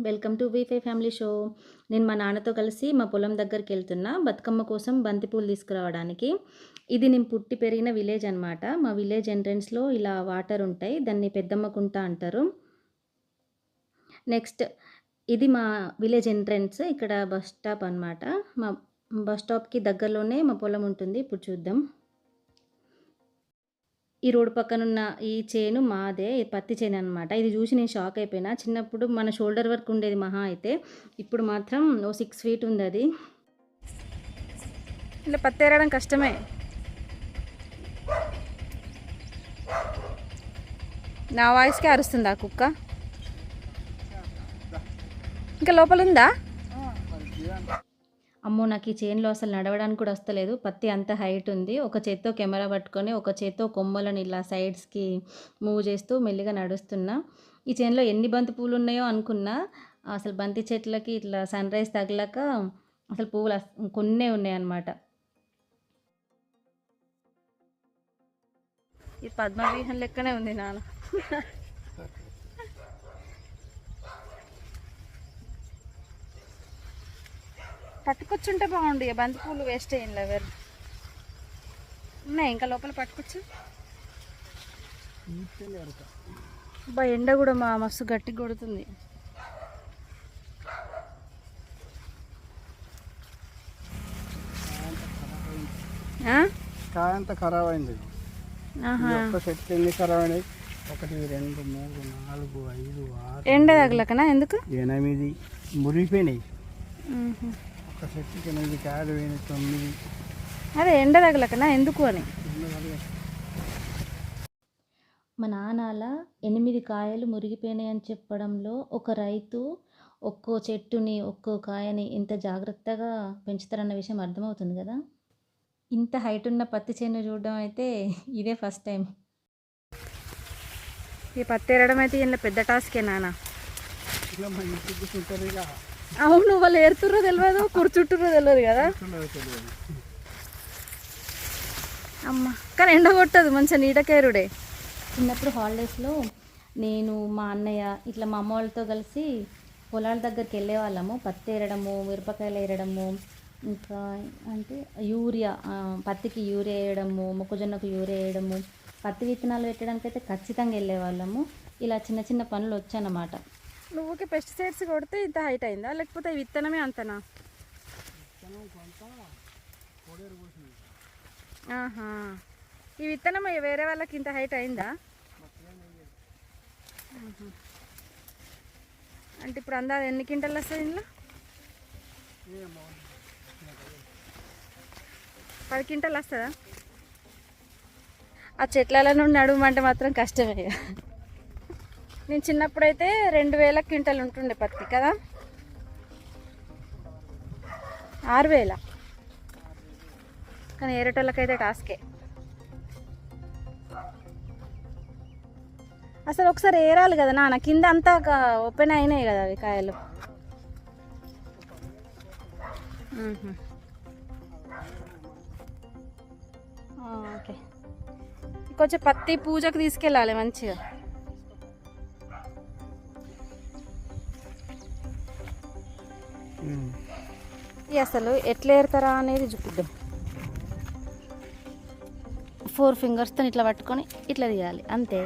Welcome to V5Family Show. నేను మా నాన్నతో కలిసి మా పొలం దగ్గరికి వెళ్తున్నా బతుకమ్మ కోసం బంతిపూలు తీసుకురావడానికి. ఇది నేను పుట్టి పెరిగిన విలేజ్ అనమాట. మా విలేజ్ ఎంట్రన్స్‌లో ఇలా వాటర్ ఉంటాయి. దాన్ని పెద్దమ్మ కుంట అంటారు. నెక్స్ట్ ఇది మా విలేజ్ ఎంట్రన్స్. ఇక్కడ బస్ స్టాప్ అనమాట. మా బస్ స్టాప్‌కి దగ్గరలోనే మా పొలం ఉంటుంది. ఇప్పుడు చూద్దాం. ఈ రోడ్డు పక్కనున్న ఈ చేను మాదే. పత్తి చేను అనమాట. ఇది చూసి నేను షాక్ అయిపోయినా. చిన్నప్పుడు మన షోల్డర్ వరకు ఉండేది మహా అయితే. ఇప్పుడు మాత్రం ఓ 6 ఫీట్ ఉందది. ఇలా పత్తి ఏరడం కష్టమే. నా వాయిస్కే అరుస్తుంది ఆ కుక్క. ఇంకా లోపల ఉందా? అమ్మో, నాకు ఈ చైన్లో అసలు నడవడానికి కూడా వస్తలేదు. పత్తి అంత హైట్ ఉంది. ఒక చేత్తో కెమెరా పట్టుకొని ఒక చేత్తో కొమ్మలను ఇలా సైడ్స్కి మూవ్ చేస్తూ మెల్లిగా నడుస్తున్నా. ఈ చైన్లో ఎన్ని బంతి పూలు ఉన్నాయో అనుకున్నా. అసలు బంతి చెట్లకి ఇట్లా సన్ రైజ్ తగిలాక అసలు పువ్వులు కొన్నే ఉన్నాయి అన్నమాట. ఈ పద్మవ్యూహం లెక్కనే ఉంది నాన్న. పట్టుకొచ్చుంటే బాగుండు. బంతి పూలు వేస్ట్ అయ్యింది. ఎవరు ఉన్నాయి ఇంకా లోపల పట్టుకొచ్చు. ఎండ కూడా మస్తు గట్టి కొడుతుంది. కాయంత ఖరాబ్ అయింది. ఒక్క చెట్లు ఎన్ని ఖరాబ్ అయినాయి? 1 2 3 4 5 6 ఎండ తగలకనా? ఎందుకు? 8 మురిగిపోయినాయి. ఒక చెట్టుకి 8 కాయలు పోయినాయి. 9. అదే ఎండ తగలకనా ఎందుకు అని. మా నాన్నల 8 కాయలు మురిగిపోయినాయి అని చెప్పడంలో ఒక రైతు ఒక్కో చెట్టుని ఒక్కో కాయని ఎంత జాగ్రత్తగా పెంచుతారన్న విషయం అర్థమవుతుంది కదా. ఇంత హైట్ ఉన్న పత్తి చేను చూడడం అయితే ఇదే ఫస్ట్ టైం. ఈ పత్తి ఏరడం అయితే ఇంట్లో పెద్ద టాస్కే నాన్న. అవును, వాళ్ళు ఏరుతుర్రో తెలియదు, కూర్చుంటుర్రో తెలియదు కదా అమ్మ. కానీ ఎండ కొట్టదు, మంచిగా నీడకేరుడే. చిన్నప్పుడు హాలిడేస్లో నేను మా అన్నయ్య ఇట్లా మా అమ్మ వాళ్ళతో కలిసి పొలాల దగ్గరికి వెళ్ళే వాళ్ళము. పత్తి ఏరడము, మిరపకాయలు ఏరడము, ఇంకా అంటే యూరియా, పత్తికి యూరియా వేయడము, మొక్కజొన్నకు యూరియా వేయడము, పత్తి విత్తనాలు పెట్టడానికి అయితే ఖచ్చితంగా వెళ్ళే వాళ్ళము. ఇలా చిన్న చిన్న పనులు వచ్చానమాట. నువ్వుకి పెస్టిసైడ్స్ కొడితే ఇంత హైట్ అయిందా, లేకపోతే విత్తనమే అంతనా? ఆహా, ఈ విత్తనం వేరే వాళ్ళకి ఇంత హైట్ అయిందా? అంటే ఇప్పుడు అందాజ ఎన్ని క్వింటాలు వస్తుంది ఇందులో? 10 క్వింటాలు వస్తుందా? ఆ చెట్ల నుండి నడుమంటే మాత్రం కష్టమే. నేను చిన్నప్పుడైతే 2000 క్వింటాలు ఉంటుండే పత్తి కదా. 6000. కానీ ఏరేటోళ్ళకైతే టాస్కే. అసలు ఒకసారి ఏరాలి కదా నాన్న, కింద అంతా ఓపెన్ అయినాయి కదా అవి కాయలు. ఓకే, కొంచెం పత్తి పూజకు తీసుకెళ్ళాలి మంచిగా. అసలు ఎట్లా ఏరుతారా అనేది చూపిద్దాం. 4 ఫింగర్స్తో ఇట్లా పట్టుకొని ఇట్లా తీయాలి అంతే.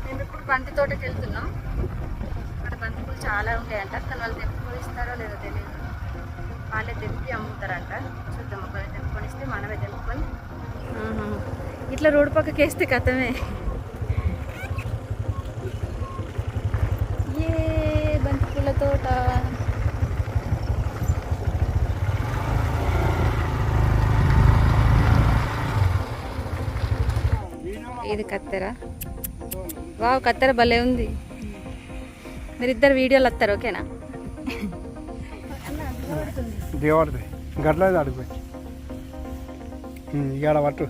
మేము ఇప్పుడు బంతి తోటకి వెళ్తున్నాం. అక్కడ బంతి పూలు చాలా ఉంటాయంట. కానీ వాళ్ళు తెంపుకొని ఇస్తారో లేదో తెలియదు. వాళ్ళే తెంపి అమ్ముతారంట. చూద్దాం, ఒకవేళ తెంపుకొని ఇస్తే మనమే తెంపుకొని ఇట్లా రోడ్డు పక్కకి వేస్తే కథమే. ఏ బంతి పూల తోట. ఇది కత్తెర. వావ్, కత్తెర భలే ఉంది. మీరిద్దరు వీడియోలు వస్తారు ఓకేనా? దేవుడిది గట్ల అడిగిపోయి ఇక్కడ పట్టు.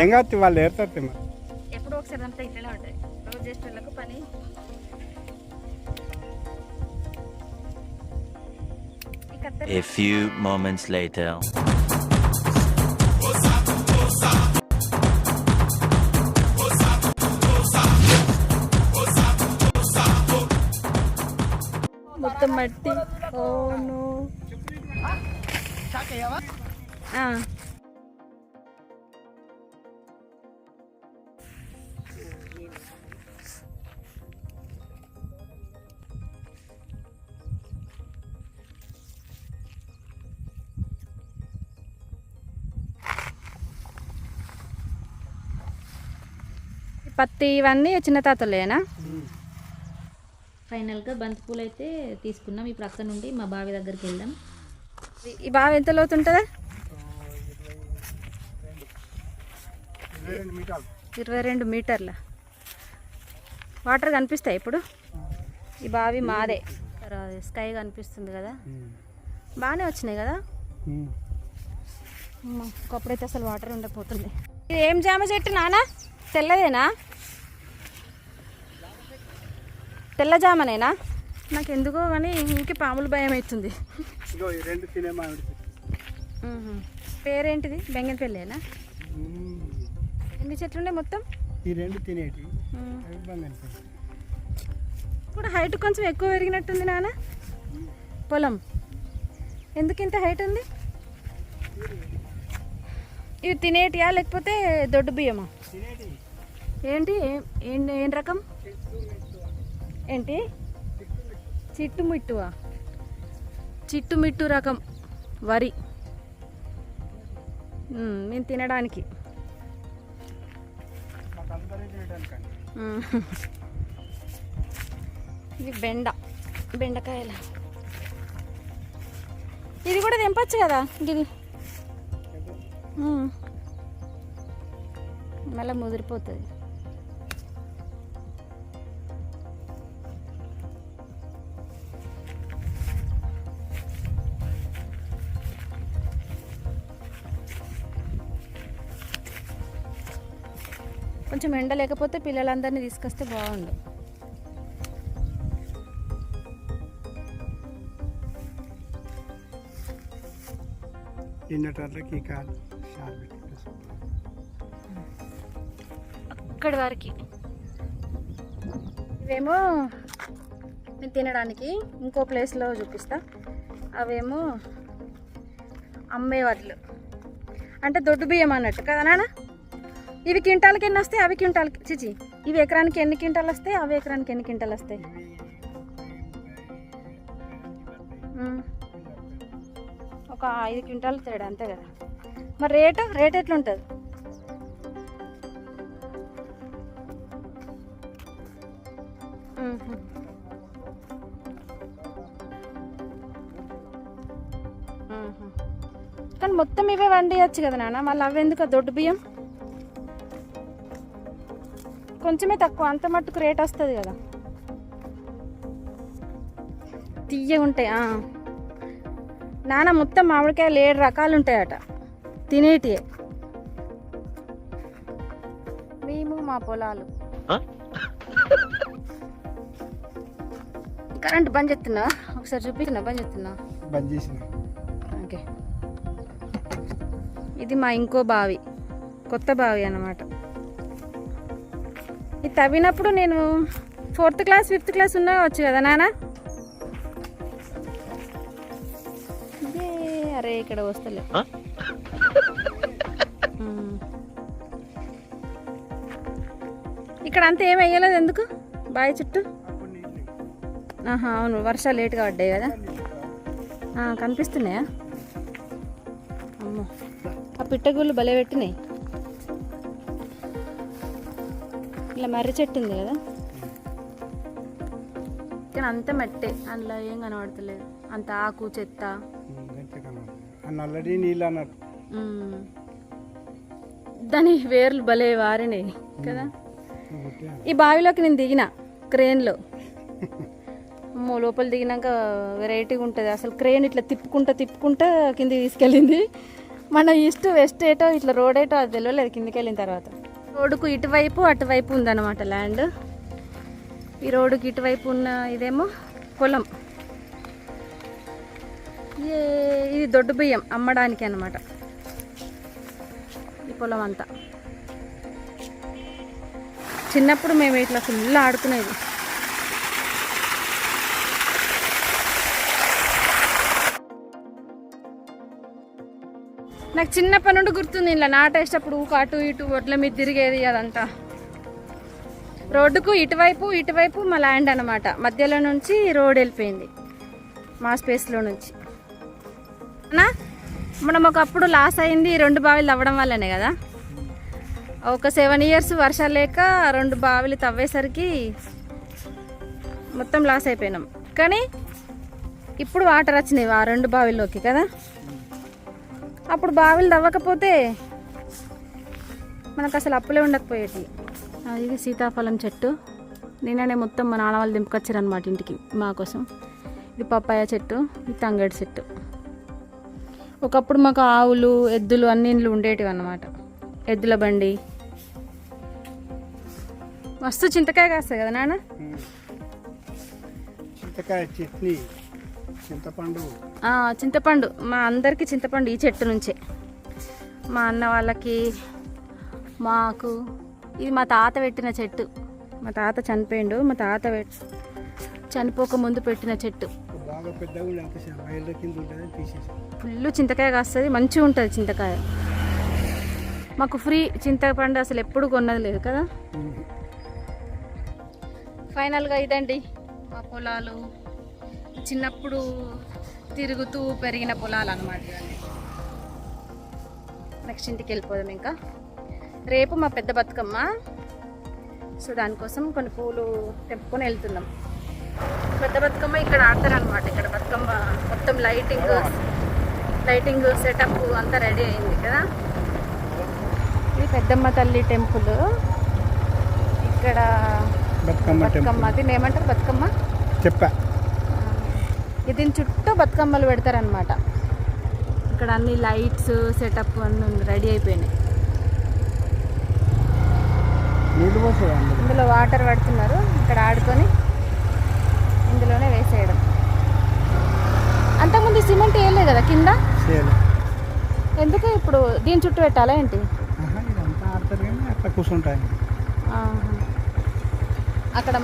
ఏం కాదు వాళ్ళు ఏరుతారు మరి. ఎప్పుడో ఒకసారి అంతా ఇట్లనే ఉంటాయి రోజు చేసే వాళ్ళకు పని. A few moments later. మొత్తం మట్టి. Oh no. పత్తి ఇవన్నీ చిన్న తాతలేనా? ఫైనల్గా బంతిపూలు అయితే తీసుకున్నాం. ఇప్పుడు అక్కడ నుండి మా బావి దగ్గరికి వెళ్దాం. ఈ బావి ఎంత లోతు ఉంటుందా? 22 మీటర్ల. వాటర్ కనిపిస్తాయి ఇప్పుడు. ఈ బావి మాదే. స్కై కనిపిస్తుంది కదా, బాగానే వచ్చినాయి కదా. ఒకప్పుడైతే అసలు వాటర్ ఉండకపోతుంది. ఇది ఏం జామ చెట్టు నాన్న? తెల్లదేనా? తెల్ల జామనేనా? నాకు ఎందుకో కానీ ఇంకే పాములు భయం అవుతుంది. పేరేంటిది? బెంగన్పల్లేనా? ఎన్ని చెట్లు ఉన్నాయి మొత్తం? ఈ రెండు తినేటి కూడా హైట్ కొంచెం ఎక్కువ పెరిగినట్టుంది నాన్న. పొలం ఎందుకు ఇంత హైట్ ఉంది? ఇవి తినేటియా లేకపోతే దొడ్డు బియ్యమా? ఏంటి ఏం రకం? ఏంటి చిట్టుమిట్టువా? చిట్టుమిట్టు రకం వరి. మేము తినడానికి. ఇది బెండకాయలు. ఇది కూడా తెంపచ్చు కదా ఇది. మళ్ళీ ముదిరిపోతుంది. కొంచెం ఎండ లేకపోతే పిల్లలందరినీ తీసుకొస్తే బాగుండు. అక్కడి వరకు ఇవేమో నేను తినడానికి. ఇంకో ప్లేస్లో చూపిస్తా. అవేమో అమ్మే వడ్లు, అంటే దొడ్డు బియ్యం అన్నట్టు కదా నాన్న. ఇవి క్వింటాల్కి ఎన్ని వస్తాయి? అవి క్వింటాల్కి చిచి ఇవి ఎకరానికి ఎన్ని క్వింటాలు వస్తాయి? అవి ఎకరానికి ఎన్ని క్వింటాలు వస్తాయి? ఒక 5 క్వింటాలు తేడా అంతే కదా. మరి రేట్ ఎట్లుంటుంది? కానీ మొత్తం ఇవే వండియచ్చు కదా నాన్న. మళ్ళీ అవి ఎందుకు దొడ్డు బియ్యం? కొంచెమే తక్కువ, అంత మట్టుకు రేట్ వస్తుంది కదా. తీయగా ఉంటాయి నాన్న. మొత్తం మామిడికాయలు 7 రకాలు ఉంటాయట తినేటియే. మేము మా పొలాలు. కరెంట్ బంద్ చేస్తున్నా, ఒకసారి చూపిస్తున్నా. బంద్ చేస్తున్నా. ఓకే, ఇది మా ఇంకో బావి, కొత్త బావి అన్నమాట. ఇది తవ్వినప్పుడు నేను 4th క్లాస్ 5th క్లాస్ ఉన్నా వచ్చు కదా నాన్న. అరే ఇక్కడ వస్తలే. ఇక్కడ అంతా ఏమి వేయలేదు ఎందుకు బావి చుట్టూ? అవును, వర్షాలు లేట్గా పడ్డాయి కదా. కనిపిస్తున్నాయా? అమ్మో, ఆ పిట్టగుళ్ళు భలే పెట్టినాయి. ఇలా మర్రి చెట్టు ఉంది కదా, కానీ అంత మట్టే, అందులో ఏం కనబడతలేదు. అంత ఆకు చెత్త. నల్లడి నీళ్ళు అన్నట్టు. దాని వేర్లు భలే వారినాయి కదా. ఈ బావిలోకి నేను దిగిన క్రేన్లో. అమ్మో లోపల దిగినాక వెరైటీగా ఉంటుంది అసలు. క్రెయిన్ ఇట్లా తిప్పుకుంటా కిందికి తీసుకెళ్ళింది. మన ఈస్ట్ వెస్ట్ ఏటో ఇట్లా రోడ్ ఏటో అది తెలియలేదు కిందికి వెళ్ళిన తర్వాత. రోడ్డుకు ఇటువైపు అటువైపు ఉందన్నమాట ల్యాండ్. ఈ రోడ్డుకి ఇటువైపు ఉన్న ఇదేమో పొలం. ఇది దొడ్డు బియ్యం అమ్మడానికి అన్నమాట ఈ పొలం అంతా. చిన్నప్పుడు మేము ఇట్లా ఫుల్ ఆడుకునేది. నాకు చిన్నప్పటి నుండి గుర్తుంది ఇలా నాటేసేటప్పుడు అటు ఇటు ఒడ్ల మీద తిరిగేది అదంతా. రోడ్డుకు ఇటువైపు మా ల్యాండ్ అనమాట. మధ్యలో నుంచి రోడ్ వెళ్ళిపోయింది మా స్పేస్లో నుంచి. మనం ఒకప్పుడు లాస్ అయింది 2 బావిలు తవ్వడం వల్లనే కదా. ఒక 7 years వర్షాలు లేక 2 బావిలు తవ్వేసరికి మొత్తం లాస్ అయిపోయినాం. కానీ ఇప్పుడు వాటర్ వచ్చినాయి ఆ 2 బావిల్లోకి కదా. అప్పుడు బావిలు తవ్వకపోతే మనకు అసలు అప్పులే ఉండకపోయేటి. ఇది సీతాఫలం చెట్టు. నిన్ననే మొత్తం మా నాన్న వాళ్ళు దింపుకొచ్చారనమాట ఇంటికి మా కోసం. ఇది పప్పాయ చెట్టు, ఇది తంగడి చెట్టు. ఒకప్పుడు మాకు ఆవులు ఎద్దులు అన్ని ఇండ్లు ఉండేటివి అన్నమాట. ఎద్దుల బండి. మస్తు చింతకాయ కాస్తాయి కదా నాన్న. చింతకాయ చట్నీ, చింతపండు మా అందరికీ చింతపండు ఈ చెట్టు నుంచే. మా అన్న వాళ్ళకి, మాకు. ఇది మా తాత పెట్టిన చెట్టు. మా తాత చనిపోయిండు. మా తాత చనిపోక ముందు పెట్టిన చెట్టు. ఫుల్ చింతకాయ కాస్తుంది, మంచిగా ఉంటుంది చింతకాయ. మాకు ఫ్రీ చింతపండు అసలు ఎప్పుడు కొన్నది లేదు కదా. ఫైనల్గా ఇదండి మా పొలాలు. చిన్నప్పుడు తిరుగుతూ పెరిగిన పొలాలు అన్నమాట ఇవన్నీ. నెక్స్ట్ ఇంటికి వెళ్ళిపోదాం. ఇంకా రేపు మా పెద్ద బతుకమ్మ. సో దానికోసం కొన్ని పూలు తెంపుకొని వెళ్తున్నాం. పెద్ద బతుకమ్మ ఇక్కడ ఆడతారనమాట. ఇక్కడ బతుకమ్మ మొత్తం లైటింగ్ సెటప్ అంతా రెడీ అయింది కదా. ఇది పెద్దమ్మ తల్లి టెంపుల్. ఇక్కడ బతుకమ్మ దీన్ని ఏమంటారు? బతుకమ్మ చెప్పా. దీని చుట్టూ బతుకమ్మలు పెడతారనమాట. ఇక్కడ అన్ని లైట్స్ సెటప్ అన్నీ రెడీ అయిపోయినాయి. ఇందులో వాటర్ పడుతున్నారు. ఇక్కడ ఆడుకొని ఇందులోనే వేసేయడం. అంతకుముందు సిమెంట్ వేయలే కదా కింద. ఎందుకు ఇప్పుడు దీని చుట్టూ పెట్టాలా ఏంటి? అక్కడ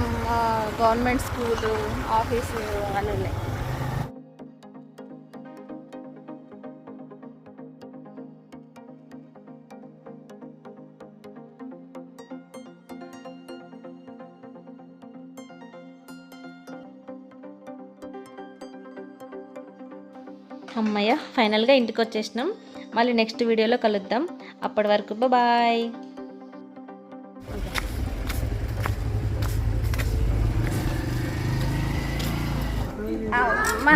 గవర్నమెంట్ స్కూలు, ఆఫీసు అన్నీ ఉన్నాయి. అమ్మయ్య ఫైనల్గా ఇంటికి వచ్చేసినాం. మళ్ళీ నెక్స్ట్ వీడియోలో కలుద్దాం. అప్పటి వరకు బాయ్. అమ్మా